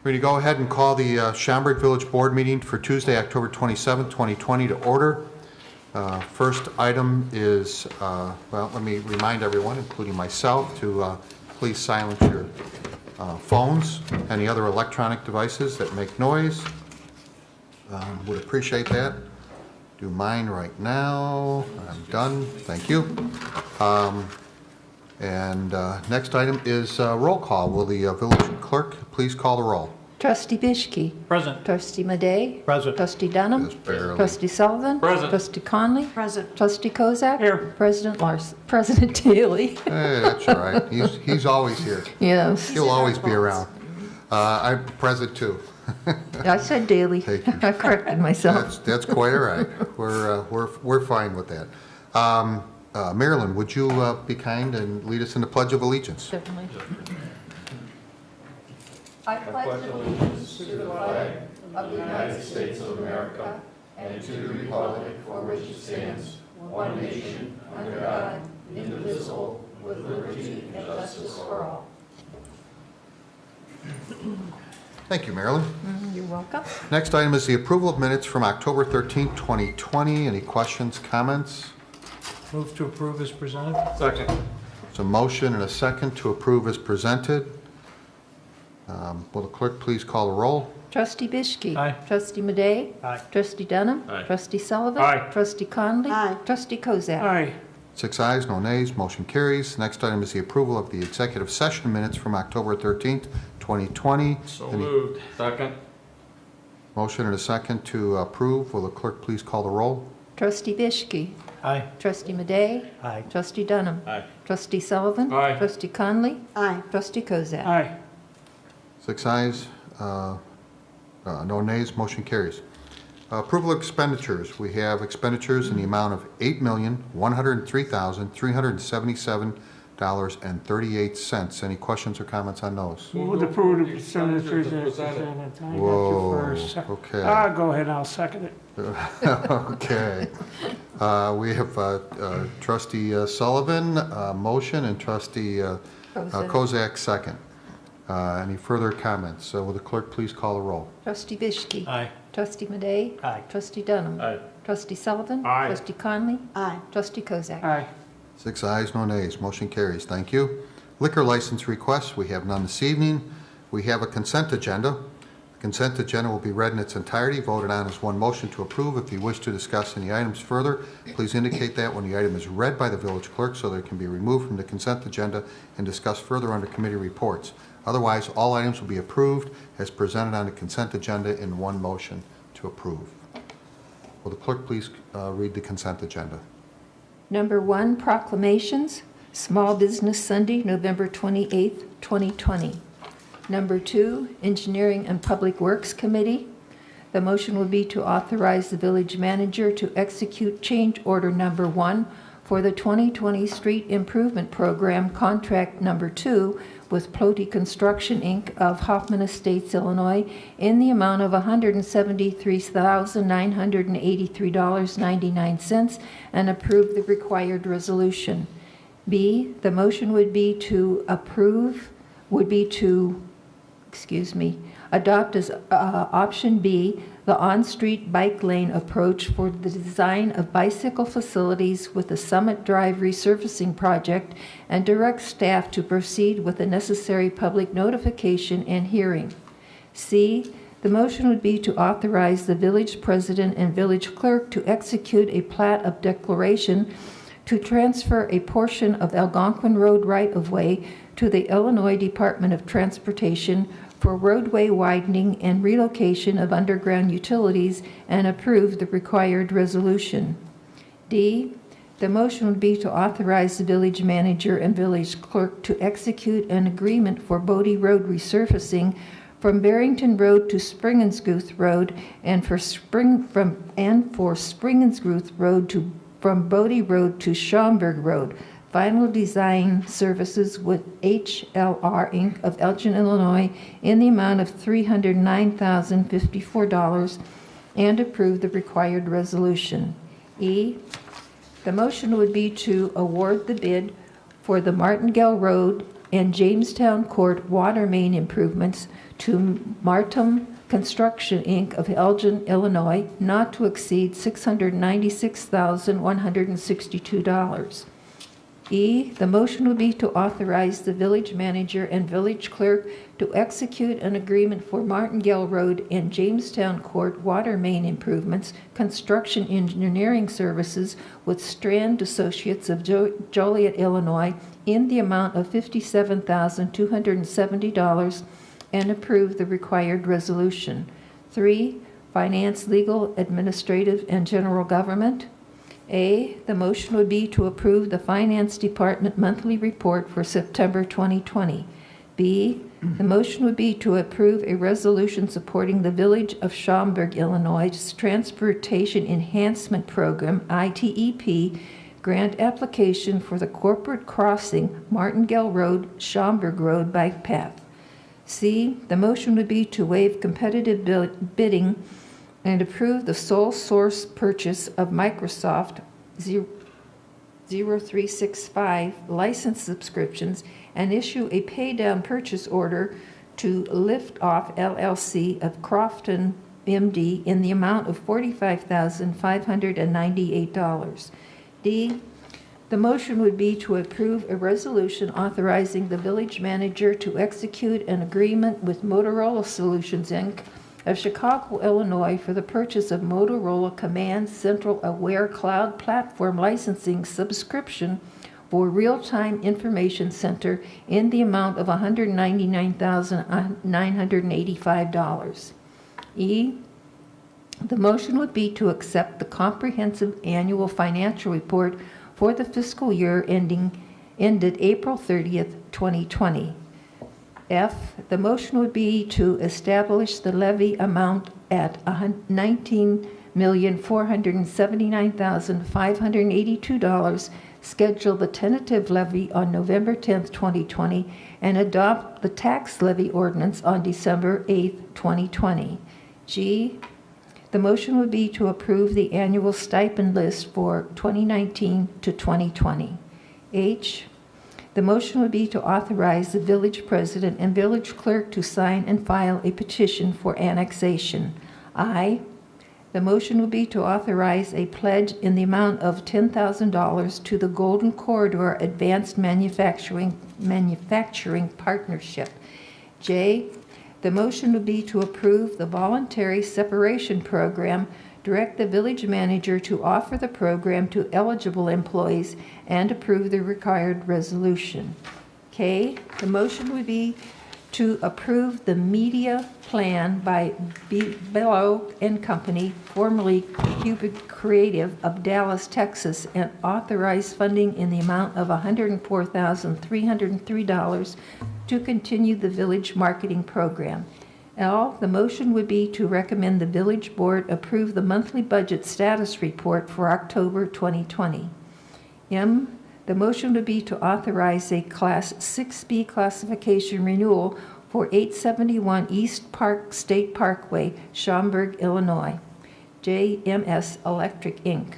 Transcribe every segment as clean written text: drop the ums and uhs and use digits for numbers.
Ready to go ahead and call the Schaumburg Village Board meeting for Tuesday, October 27, 2020 to order. First item is, well, let me remind everyone, including myself, to please silence your phones, any other electronic devices that make noise. Would appreciate that. Do mine right now. I'm done. Thank you. Next item is roll call. Will the village clerk please call the roll? Trustee Bishke. Present. Trustee Madej. Present. Trustee Dunham. Just barely. Trustee Sullivan. Present. Trustee Conley. Present. Trustee Kozak. Here. President Larson. President Daly. Hey, that's all right. He's always here. Yes. He'll always be around. I'm present too. I said Daly. Thank you. I corrected myself. That's quite all right. We're fine with that. Marilyn, would you be kind and lead us in the Pledge of Allegiance? Certainly. I pledge allegiance to the flag of the United States of America and to the republic for which it stands, one nation, under God, indivisible, with liberty and justice for all. Thank you, Marilyn. You're welcome. Next item is the approval of minutes from October 13, 2020. Any questions, comments? Move to approve as presented. Second. There's a motion and a second to approve as presented. Will the clerk please call the roll? Trustee Bishke. Aye. Trustee Madej. Aye. Trustee Dunham. Aye. Trustee Sullivan. Aye. Trustee Conley. Aye. Trustee Kozak. Aye. 6 ayes, no nays, motion carries. Next item is the approval of the executive session minutes from October 13th, 2020. So Any moved. Second. motion and a second to approve. Will the clerk please call the roll? Trustee Bishke. Aye. Trustee Madej. Aye. Trustee Dunham. Aye. Trustee Sullivan. Aye. Trustee Conley. Aye. Trustee Kozak. Aye. 6 ayes, no nays, motion carries. Approval of expenditures. We have expenditures in the amount of $8,103,377.38. Any questions or comments on those? Move to approve the expenditures as presented. I got you Whoa, first. okay. Go ahead, I'll second it. Okay. We have Trustee Sullivan, motion, and Trustee Kozak, second. Any further comments? Will the clerk please call the roll? Trustee Bishke. Aye. Trustee Madej. Aye. Trustee Dunham. Aye. Trustee Sullivan. Aye. Trustee Conley. Aye. Trustee Kozak. Aye. 6 ayes, no nays. Motion carries. Thank you. Liquor license requests. We have none this evening. We have a consent agenda. The consent agenda will be read in its entirety, voted on as one motion to approve. If you wish to discuss any items further, please indicate that when the item is read by the village clerk so that it can be removed from the consent agenda and discussed further under committee reports. Otherwise, all items will be approved as presented on the consent agenda in one motion to approve. Will the clerk please read the consent agenda? Number 1, proclamations. Small Business Sunday, November 28th, 2020. Number 2, Engineering and Public Works Committee. The motion would be to authorize the village manager to execute change order number 1 for the 2020 Street Improvement Program contract number 2 with Ploty Construction, Inc. of Hoffman Estates, Illinois, in the amount of $173,983.99 and approve the required resolution. B, the motion would be to adopt as option B, the on-street bike lane approach for the design of bicycle facilities with the Summit Drive resurfacing project and direct staff to proceed with the necessary public notification and hearing. C, the motion would be to authorize the village president and village clerk to execute a plat of declaration to transfer a portion of Algonquin Road right-of-way to the Illinois Department of Transportation for roadway widening and relocation of underground utilities and approve the required resolution. D, the motion would be to authorize the village manager and village clerk to execute an agreement for Bodie Road resurfacing from Barrington Road to Springensguth Road and for Springensguth Road from Bodie Road to Schaumburg Road. Final design services with HLR Inc. of Elgin, Illinois, in the amount of $309,054 and approve the required resolution. E, the motion would be to award the bid for the Martingale Road and Jamestown Court water main improvements to Martum Construction, Inc. of Elgin, Illinois, not to exceed $696,162. E, the motion would be to authorize the village manager and village clerk to execute an agreement for Martingale Road and Jamestown Court water main improvements, construction engineering services with Strand Associates of Joliet, Illinois, in the amount of $57,270 and approve the required resolution. 3, finance, legal, administrative, and general government. A, the motion would be to approve the Finance Department monthly report for September 2020. B, the motion would be to approve a resolution supporting the Village of Schaumburg, Illinois' Transportation Enhancement Program, ITEP, grant application for the corporate crossing Martingale Road, Schaumburg Road bike path. C, the motion would be to waive competitive bidding and approve the sole source purchase of Microsoft 0365 license subscriptions and issue a pay-down purchase order to Liftoff LLC of Crofton, MD, in the amount of $45,598. D, the motion would be to approve a resolution authorizing the village manager to execute an agreement with Motorola Solutions, Inc. of Chicago, Illinois, for the purchase of Motorola Command Central Aware Cloud Platform licensing subscription for Real-Time Information Center in the amount of $199,985. E, the motion would be to accept the comprehensive annual financial report for the fiscal year ended April 30th, 2020. F, the motion would be to establish the levy amount at $19,479,582, schedule the tentative levy on November 10th, 2020, and adopt the tax levy ordinance on December 8th, 2020. G, the motion would be to approve the annual stipend list for 2019 to 2020. H, the motion would be to authorize the village president and village clerk to sign and file a petition for annexation. I, the motion would be to authorize a pledge in the amount of $10,000 to the Golden Corridor Advanced Manufacturing Partnership. J, the motion would be to approve the voluntary separation program, direct the village manager to offer the program to eligible employees, and approve the required resolution. K, the motion would be to approve the media plan by Bellow and Company, formerly Cubic Creative of Dallas, Texas, and authorize funding in the amount of $104,303 to continue the village marketing program. L, the motion would be to recommend the village board approve the monthly budget status report for October 2020. M, the motion would be to authorize a Class 6B classification renewal for 871 East Park State Parkway, Schaumburg, Illinois. JMS Electric, Inc.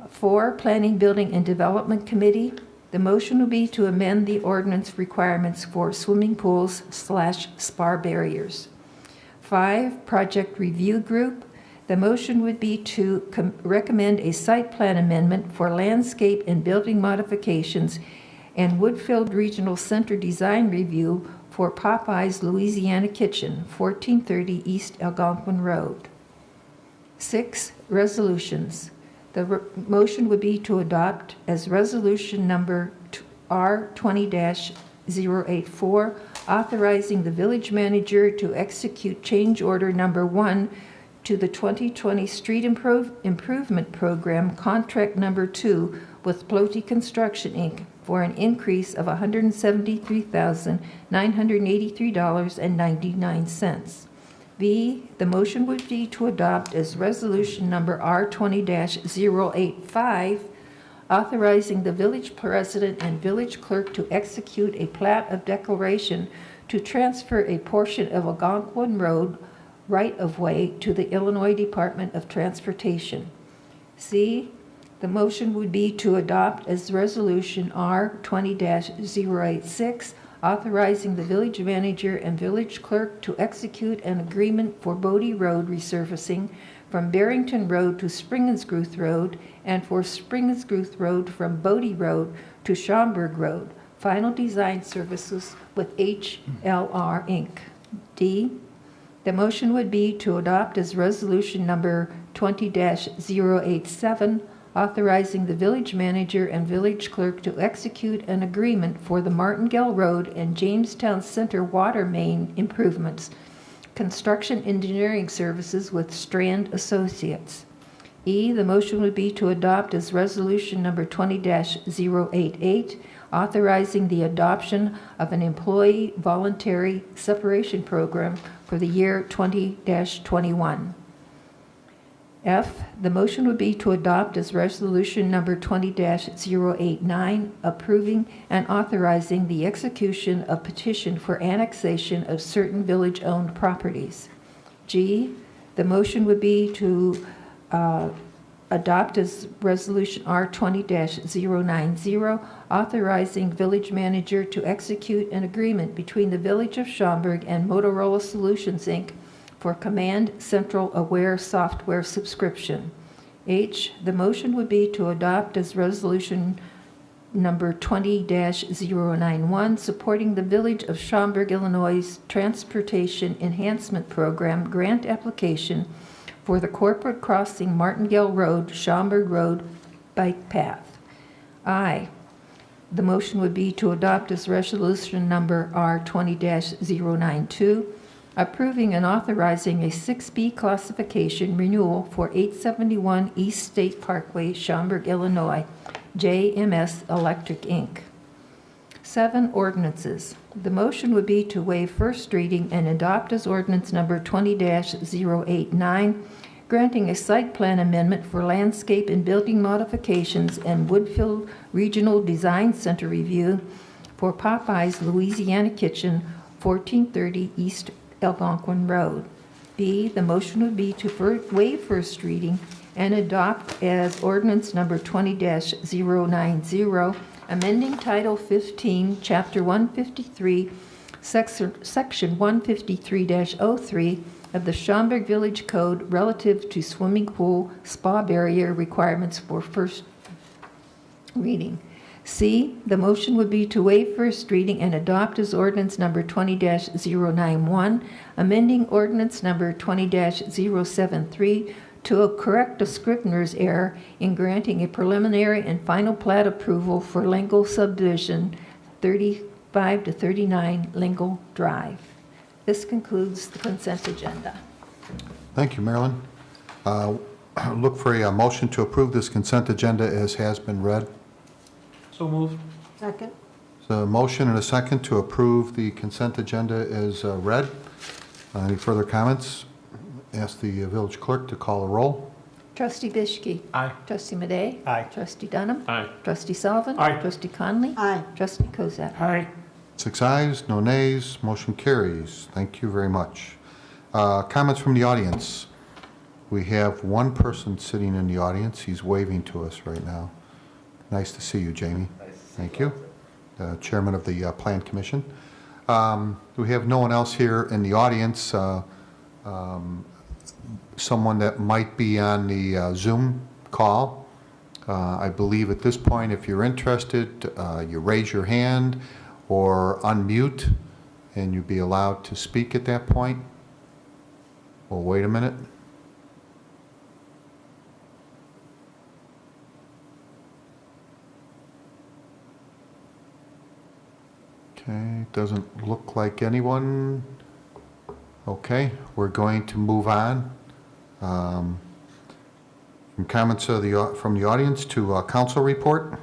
4, Planning, Building, and Development Committee. The motion would be to amend the ordinance requirements for swimming pools / spar barriers. 5, Project Review Group. The motion would be to recommend a site plan amendment for landscape and building modifications and Woodfield Regional Center design review for Popeye's Louisiana Kitchen, 1430 East Algonquin Road. 6, Resolutions. The motion would be to adopt as resolution number R20-084, authorizing the village manager to execute change order number 1 to the 2020 Street Improvement Program, contract number 2 with Ploty Construction, Inc. for an increase of $173,983.99. B, the motion would be to adopt as resolution number R20-085, authorizing the village president and village clerk to execute a plat of declaration to transfer a portion of Algonquin Road right-of-way to the Illinois Department of Transportation. C, The motion would be to adopt as Resolution R 20-086, authorizing the village manager and village clerk to execute an agreement for Bodie Road resurfacing from Barrington Road to Springensgrove Road and for Springensgrove Road from Bodie Road to Schaumburg Road. Final design services with HLR Inc. D, the motion would be to adopt as Resolution number 20-087, authorizing the village manager and village clerk to execute an agreement for the Martingale Road and Jamestown Center water main improvements, construction engineering services with Strand Associates. E, the motion would be to adopt as Resolution number 20-088, authorizing the adoption of an employee voluntary separation program for the year 20-21. F, the motion would be to adopt as Resolution number 20-089, approving and authorizing the execution of petition for annexation of certain village-owned properties. G, the motion would be to adopt as Resolution R 20-090, authorizing village manager to execute an agreement between the Village of Schaumburg and Motorola Solutions, Inc. for Command Central Aware software subscription. H, the motion would be to adopt as Resolution number 20-091, supporting the Village of Schaumburg, Illinois' Transportation Enhancement Program grant application for the Corporate Crossing Martingale Road, Schaumburg Road bike path. I, the motion would be to adopt as Resolution number R 20-092, approving and authorizing a 6B classification renewal for 871 East State Parkway, Schaumburg, Illinois, JMS Electric, Inc. 7, ordinances. The motion would be to waive first reading and adopt as ordinance number 20-089, granting a site plan amendment for landscape and building modifications and Woodfield Regional Design Center review for Popeye's Louisiana Kitchen, 1430 East Algonquin Road. B, the motion would be to waive first reading and adopt as ordinance number 20-090, amending Title 15, Chapter 153, Section 153-03 of the Schaumburg Village Code relative to swimming pool spa barrier requirements for first reading. C, the motion would be to waive first reading and adopt as ordinance number 20-091, amending ordinance number 20-073 to correct a scrivener's error in granting a preliminary and final plat approval for Lingle subdivision 35 to 39 Lingle Drive. This concludes the consent agenda. Thank you, Marilyn. Look for a motion to approve this consent agenda as has been read. So moved. Second. So a motion and a second to approve the consent agenda as read. Any further comments? Ask the village clerk to call a roll. Trustee Bishke. Aye. Trustee Madej. Aye. Trustee Dunham. Aye. Trustee Sullivan. Aye. Trustee Conley. Aye. Trustee Kozak. Aye. 6 ayes, no nays, motion carries. Thank you very much. Comments from the audience. We have one person sitting in the audience. He's waving to us right now. Nice to see you, Jamie. Thank you. Chairman of the Plan Commission. We have no one else here in the audience. Someone that might be on the Zoom call. I believe at this point, if you're interested, you raise your hand or unmute, and you'd be allowed to speak at that point. Well, wait a minute. Okay, doesn't look like anyone. Okay, we're going to move on. From comments of from the audience to council report.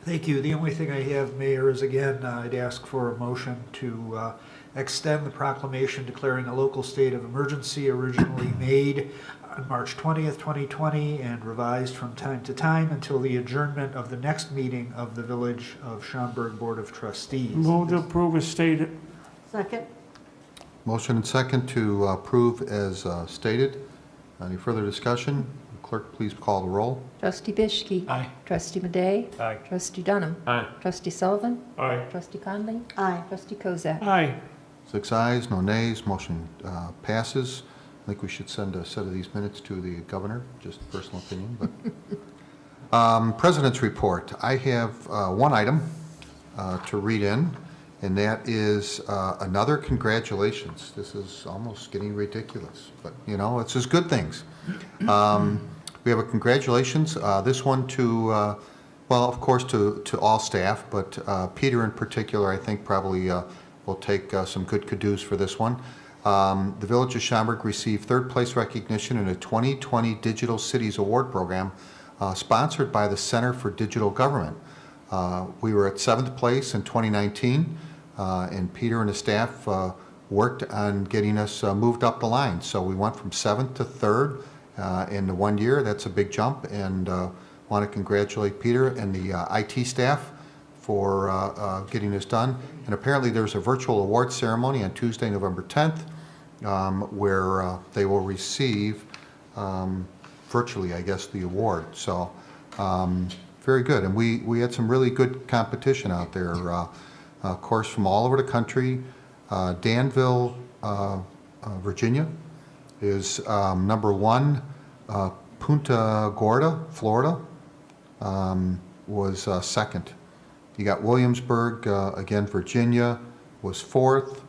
Thank you. The only thing I have, Mayor, is again, I'd ask for a motion to extend the proclamation declaring a local state of emergency originally made on March 20th, 2020 and revised from time to time until the adjournment of the next meeting of the Village of Schaumburg Board of Trustees. Move to approve as stated. Second. Motion and second to approve as stated. Any further discussion? clerk please call the roll? Trustee Bischke. Aye. Trustee Madej. Aye. Trustee Dunham. Aye. Trustee Sullivan. Aye. Trustee Conley. Aye. Trustee Kozak. Aye. 6 ayes, no nays, motion passes. I think we should send a set of these minutes to the governor, just personal opinion, but. President's report. I have one item to read in, and that is another congratulations. This is almost getting ridiculous, but you know, it's just good things. We have a congratulations, this one to, well, of course, to all staff, but Peter in particular, I think probably will take some good kudos for this one. The Village of Schaumburg received third place recognition in a 2020 Digital Cities Award program sponsored by the Center for Digital Government. We were at 7th place in 2019, and Peter and his staff worked on getting us moved up the line. So we went from 7th to 3rd in the 1 year. That's a big jump, and want to congratulate Peter and the IT staff for getting this done. And apparently there's a virtual award ceremony on Tuesday, November 10th, where they will receive virtually, I guess, the award. So very good. And we had some really good competition out there. Of course, from all over the country. Danville, Virginia is #1. Punta Gorda, Florida was second. You got Williamsburg, again, Virginia was 4th.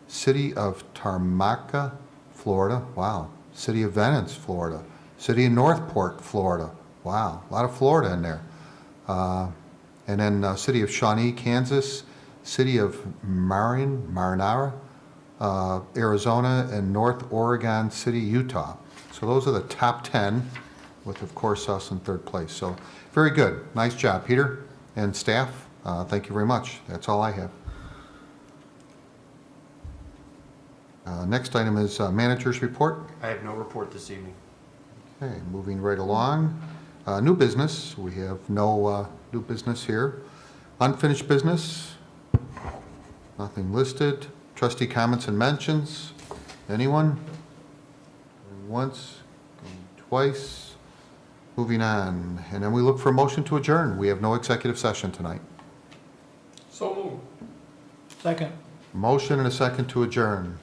City of Tarmaca, Florida. Wow. City of Venice, Florida. City of Northport, Florida. Wow. A lot of Florida in there. And then City of Shawnee, Kansas. City of Marinara, Arizona, and North Oregon City, Utah. So those are the top 10, with, of course, us in 3rd place. So very good. Nice job, Peter and staff. Thank you very much. That's all I have. Next item is manager's report. I have no report this evening. Okay, moving right along. New business. We have no new business here. Unfinished business. Nothing listed. Trustee comments and mentions. Anyone? Going once, going twice. Moving on. And then we look for a motion to adjourn. We have no executive session tonight. So moved. Second. Motion and a second to adjourn.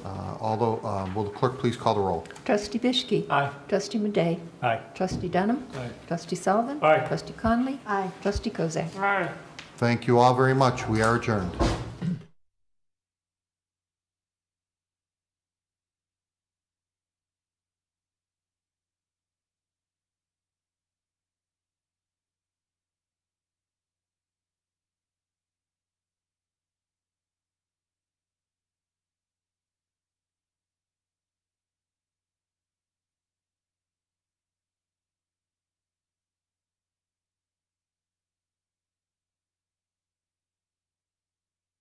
Will the clerk please call the roll? Trustee Bischke. Aye. Trustee Madej. Aye. Trustee Dunham. Aye. Trustee Sullivan. Aye. Trustee Conley. Aye. Trustee Kozak. Aye. Thank you all very much. We are adjourned.